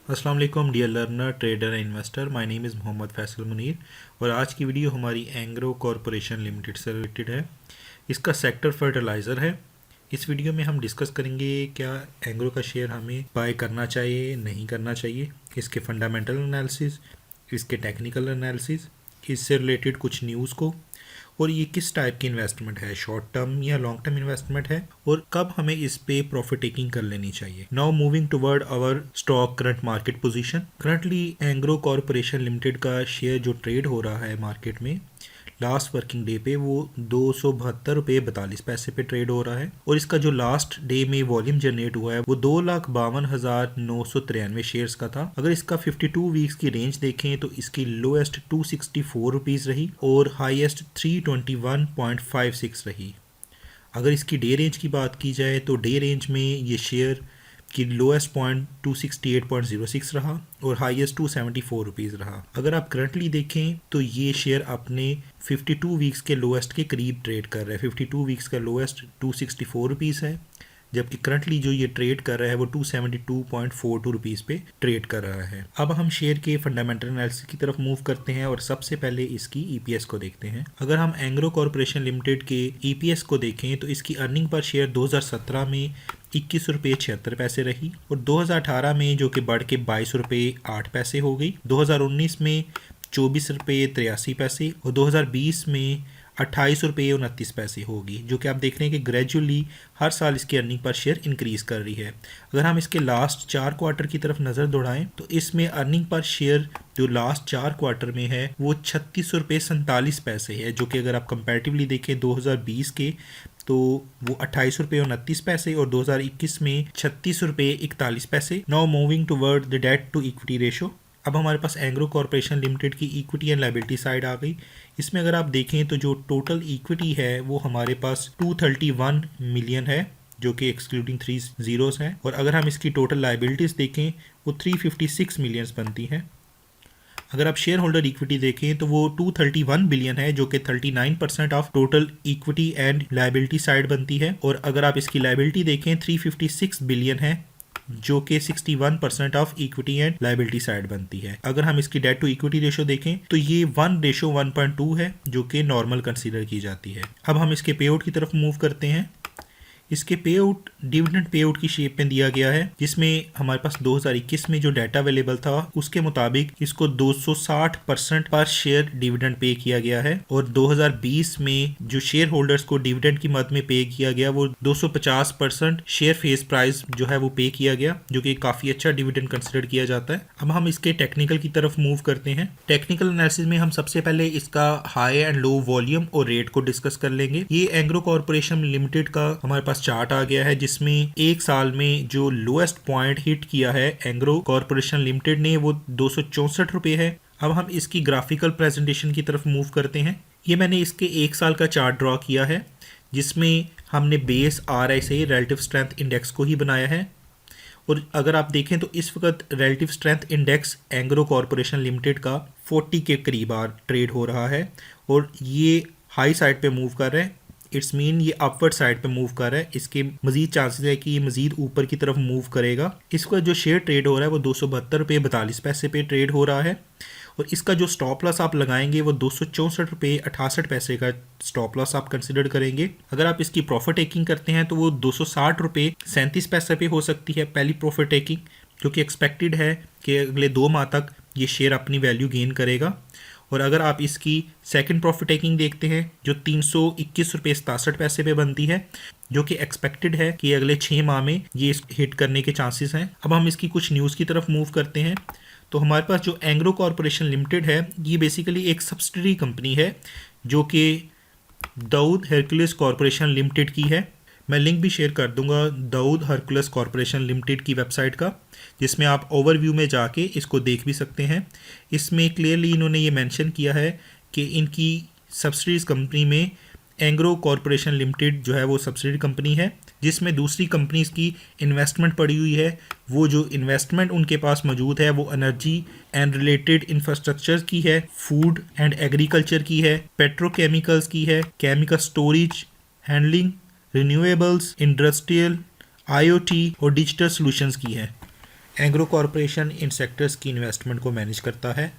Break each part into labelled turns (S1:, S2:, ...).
S1: अस्सलाम वालेकुम dear learner trader and investor. My name is Mohammad Faisal Munir और आज की वीडियो हमारी एंग्रो कॉरपोरेशन लिमिटेड से रिलेटेड है। इसका सेक्टर फर्टिलाइज़र है। इस वीडियो में हम डिस्कस करेंगे क्या एंग्रो का शेयर हमें बाय करना चाहिए नहीं करना चाहिए, इसके फंडामेंटल एनालिसिस, इसके टेक्निकल एनालिसिस, इससे रिलेटेड कुछ न्यूज़ को, और ये किस टाइप की इन्वेस्टमेंट है, शॉर्ट टर्म या लॉन्ग टर्म इन्वेस्टमेंट है और कब हमें इस पे प्रॉफिट टेकिंग कर लेनी चाहिए। Now moving toward our stock current market position. Currently Engro Corporation Limited का शेयर जो ट्रेड हो रहा है मार्केट में लास्ट वर्किंग डे पे वो 272 रुपये 42 पैसे पे ट्रेड हो रहा है और इसका जो लास्ट डे में वॉल्यूम जनरेट हुआ है वो 2,52,993 शेयर्स का था। अगर इसका 52 वीक्स की रेंज देखें तो इसकी लोएस्ट 264 रुपीज़ रही और हाईएस्ट 321.56 रही। अगर इसकी डे रेंज की बात की जाए तो डे रेंज में ये शेयर की लोएस्ट पॉइंट 268.06 रहा और हाईएस्ट 274 रुपीज़ रहा। अगर आप करंटली देखें तो ये शेयर अपने 52 वीक्स के लोएस्ट के करीब ट्रेड कर रहा है। 52 वीक्स का लोएस्ट 264 रुपीज़ है, जबकि करंटली जो ये ट्रेड कर रहा है वो 272.42 रुपीज़ पे ट्रेड कर रहा है। अब हम शेयर के फंडामेंटल एनालिसिस की तरफ मूव करते हैं और सबसे पहले इसकी ईपीएस को देखते हैं। अगर हम एंग्रो कॉरपोरेशन लिमिटेड के ईपीएस को देखें तो इसकी अर्निंग पर शेयर 2017 में 21 रुपये 76 पैसे रही और 2018 में जो कि बढ़ के 22 रुपये 8 पैसे हो गई, 2019 में 24 रुपये 83 पैसे और 2020 में 28 रुपये 29 पैसे होगी, जो कि आप देख रहे हैं कि ग्रेजुअली हर साल इसकी अर्निंग पर शेयर इंक्रीज़ कर रही है। अगर हम इसके लास्ट 4 क्वार्टर की तरफ नज़र दौड़ाएं तो इसमें अर्निंग पर शेयर जो लास्ट 4 क्वार्टर में है वो 36 रुपये 47 पैसे है, जो कि अगर आप कंपैरेटिवली देखें 2020 के तो वो 28 रुपये 29 पैसे और 2021 में 36 रुपये 41 पैसे। Now moving toward the debt to equity ratio. अब हमारे पास एंग्रो कॉरपोरेशन लिमिटेड की इक्विटी एंड लायबिलिटी साइड आ गई। इसमें अगर आप देखें तो जो टोटल इक्विटी है वो हमारे पास 231 मिलियन है, जो कि एक्सक्लूडिंग 3 जीरोस हैं, और अगर हम इसकी टोटल लायबिलिटीज़ देखें वो 356 मिलियंस बनती हैं। अगर आप शेयर होल्डर इक्विटी देखें तो वो 231 बिलियन है, जो कि 39% of total equity and liability side बनती है, और अगर आप इसकी लायबिलिटी देखें 356 बिलियन है, जो कि 61% of equity and liability side बनती है। अगर हम इसकी डेट टू इक्विटी रेशो देखें तो ये 1:1.2 है, जो कि नॉर्मल कंसीडर की जाती है। अब हम इसके पे आउट की तरफ मूव करते हैं। इसके पे आउट डिविडेंड पे आउट की शेप में दिया गया है, जिसमें हमारे पास 2021 में जो डाटा अवेलेबल था उसके मुताबिक इसको 260% पर शेयर डिविडेंड पे किया गया है और 2020 में जो शेयर होल्डर्स को डिविडेंड की मद में पे किया गया वो 250% शेयर फेस प्राइस जो है वो पे किया गया, जो कि काफ़ी अच्छा डिविडेंड कंसिडर किया जाता है। अब हम इसके टेक्निकल की तरफ मूव करते हैं। टेक्निकल एनालिसिस में हम सबसे पहले इसका हाई एंड लो वॉल्यूम और रेट को डिस्कस कर लेंगे। ये एंग्रो कॉरपोरेशन लिमिटेड का हमारे पास चार्ट आ गया है, जिसमें एक साल में जो लोएस्ट पॉइंट हिट किया है एंग्रो कॉरपोरेशन लिमिटेड ने वो 264 रुपये है। अब हम इसकी ग्राफिकल प्रेजेंटेशन की तरफ मूव करते हैं। ये मैंने इसके एक साल का चार्ट ड्रॉ किया है, जिसमें हमने base RSI relative strength index को ही बनाया है, और अगर आप देखें तो इस वक्त relative strength index Engro Corporation Limited का 40 के करीब ट्रेड हो रहा है और ये हाई साइड पे मूव कर रहा है। इट्स मीन ये अपवर्ड साइड पे मूव कर रहा है। इसके मजीद चांसेस है कि ये मजीद ऊपर की तरफ मूव करेगा। इसका जो शेयर ट्रेड हो रहा है वो 272 रुपये 42 पैसे पे ट्रेड हो रहा है और इसका जो स्टॉप लॉस आप लगाएंगे वो 264 रुपये 68 पैसे का स्टॉप लॉस आप कंसिडर करेंगे। अगर आप इसकी प्रॉफिट टेकिंग करते हैं तो वो 260 रुपये 37 पैसे पे हो सकती है पहली प्रॉफिट टेकिंग, क्योंकि एक्सपेक्टेड है कि अगले 2 माह तक ये शेयर अपनी वैल्यू गेन करेगा। और अगर आप इसकी सेकंड प्रॉफिट टेकिंग देखते हैं जो 321 रुपये 67 पैसे पे बनती है, जो कि एक्सपेक्टेड है कि अगले 6 माह में ये हिट करने के चांसेस हैं। अब हम इसकी कुछ न्यूज़ की तरफ मूव करते हैं। तो हमारे पास जो एंग्रो कॉरपोरेशन लिमिटेड है ये बेसिकली एक सब्सिडरी कंपनी है जो कि दाऊद हरकुलस कॉरपोरेशन लिमिटेड की है। मैं लिंक भी शेयर कर दूंगा दाऊद हरकुलस कॉरपोरेशन लिमिटेड की वेबसाइट का, जिसमें आप ओवरव्यू में जाके इसको देख भी सकते हैं। इसमें क्लियरली इन्होंने ये मेंशन किया है कि इनकी सब्सिडीज कंपनी में एंग्रो कॉरपोरेशन लिमिटेड जो है वो सब्सिडी कंपनी है, जिसमें दूसरी कंपनीज की इन्वेस्टमेंट पड़ी हुई है। वो जो इन्वेस्टमेंट उनके पास मौजूद है वो एनर्जी एंड रिलेटेड इंफ्रास्ट्रक्चर की है, फूड एंड एग्रीकल्चर की है, पेट्रोकेमिकल्स की है, chemical storage, handling, renewables, industrial, IoT और डिजिटल सॉल्यूशंस की है। एग्रो कॉरपोरेशन इन सेक्टर्स की इन्वेस्टमेंट को मैनेज करता है।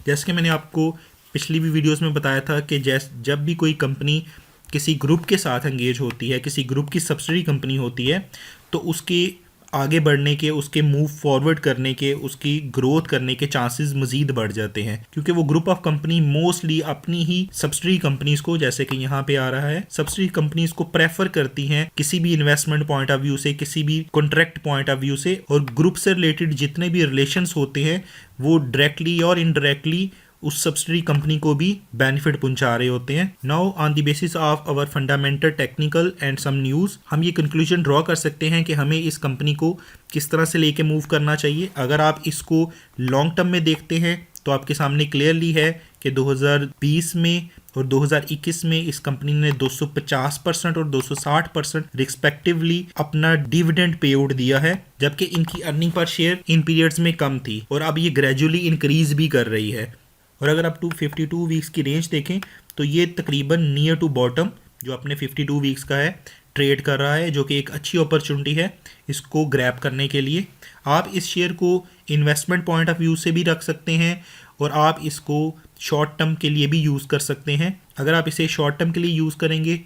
S1: जैसे कि मैंने आपको पिछली भी वीडियोस में बताया था कि जब भी कोई कंपनी किसी ग्रुप के साथ एंगेज होती है, किसी ग्रुप की सब्सिडरी कंपनी होती है, तो उसके आगे बढ़ने के, उसके मूव फॉरवर्ड करने के, उसकी ग्रोथ करने के चांसेस मज़ीद बढ़ जाते हैं, क्योंकि वो ग्रुप ऑफ कंपनी मोस्टली अपनी ही सब्सिडरी कंपनीज को, जैसे कि यहाँ पे आ रहा है, सब्सिडरी कंपनीज को प्रेफर करती हैं किसी भी इन्वेस्टमेंट पॉइंट ऑफ व्यू से, किसी भी कॉन्ट्रैक्ट पॉइंट ऑफ व्यू से, और ग्रुप से रिलेटेड जितने भी रिलेशंस होते हैं वो डायरेक्टली और इनडायरेक्टली उस सब्सिडरी कंपनी को भी बेनिफिट पहुंचा रहे होते हैं। Now on the basis of our fundamental technical and some news, हम ये कंक्लूजन ड्रॉ कर सकते हैं कि हमें इस कंपनी को किस तरह से लेके मूव करना चाहिए। अगर आप इसको लॉन्ग टर्म में देखते हैं तो आपके सामने क्लियरली है कि 2020 में और 2021 में इस कंपनी ने 250% और 260% रिस्पेक्टिवली अपना डिविडेंड पे आउट दिया है, जबकि इनकी earning per share in periods में कम थी और अब ये ग्रेजुअली इंक्रीज भी कर रही है। और अगर आप 252 वीक्स की रेंज देखें तो ये तकरीबन नियर टू बॉटम जो अपने 52 वीक्स का है ट्रेड कर रहा है, जो कि एक अच्छी अपॉर्चुनिटी है इसको ग्रैब करने के लिए। आप इस शेयर को इन्वेस्टमेंट पॉइंट ऑफ व्यू से भी रख सकते हैं और आप इसको शॉर्ट टर्म के लिए भी यूज़ कर सकते हैं। अगर आप इसे शॉर्ट टर्म के लिए यूज़ करेंगे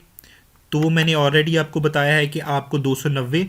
S1: तो वो मैंने ऑलरेडी आपको बताया है कि आपको 290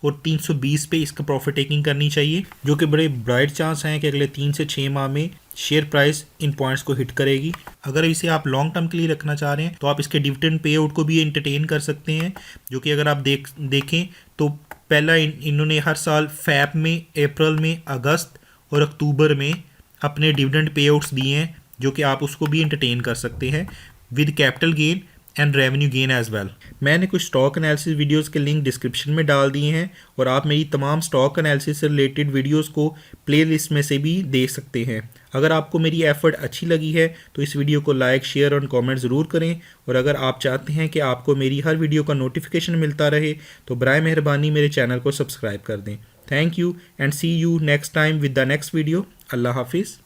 S1: और 320 पे इसका प्रॉफिट टेकिंग करनी चाहिए, जो कि बड़े ब्राइट चांस हैं कि अगले 3 से 6 माह में शेयर प्राइस इन पॉइंट्स को हिट करेगी। अगर इसे आप लॉन्ग टर्म के लिए रखना चाह रहे हैं तो आप इसके डिविडेंड पे आउट को भी एंटरटेन कर सकते हैं, जो कि अगर आप देखें तो पहला इन्होंने हर साल फैब में, अप्रैल में, अगस्त और अक्टूबर में अपने डिविडेंड पे आउट्स दिए हैं, जो कि आप उसको भी एंटरटेन कर सकते हैं with capital gain and revenue gain as well. मैंने कुछ स्टॉक एनालिसिस वीडियोस के लिंक डिस्क्रिप्शन में डाल दिए हैं और आप मेरी तमाम स्टॉक एनालिसिस से रिलेटेड वीडियोस को प्लेलिस्ट में से भी देख सकते हैं। अगर आपको मेरी एफर्ट अच्छी लगी है तो इस वीडियो को लाइक, शेयर और कमेंट ज़रूर करें, और अगर आप चाहते हैं कि आपको मेरी हर वीडियो का नोटिफिकेशन मिलता रहे तो बराए मेहरबानी मेरे चैनल को सब्सक्राइब कर दें। Thank you and see you next time with the next video. अल्लाह हाफिज़।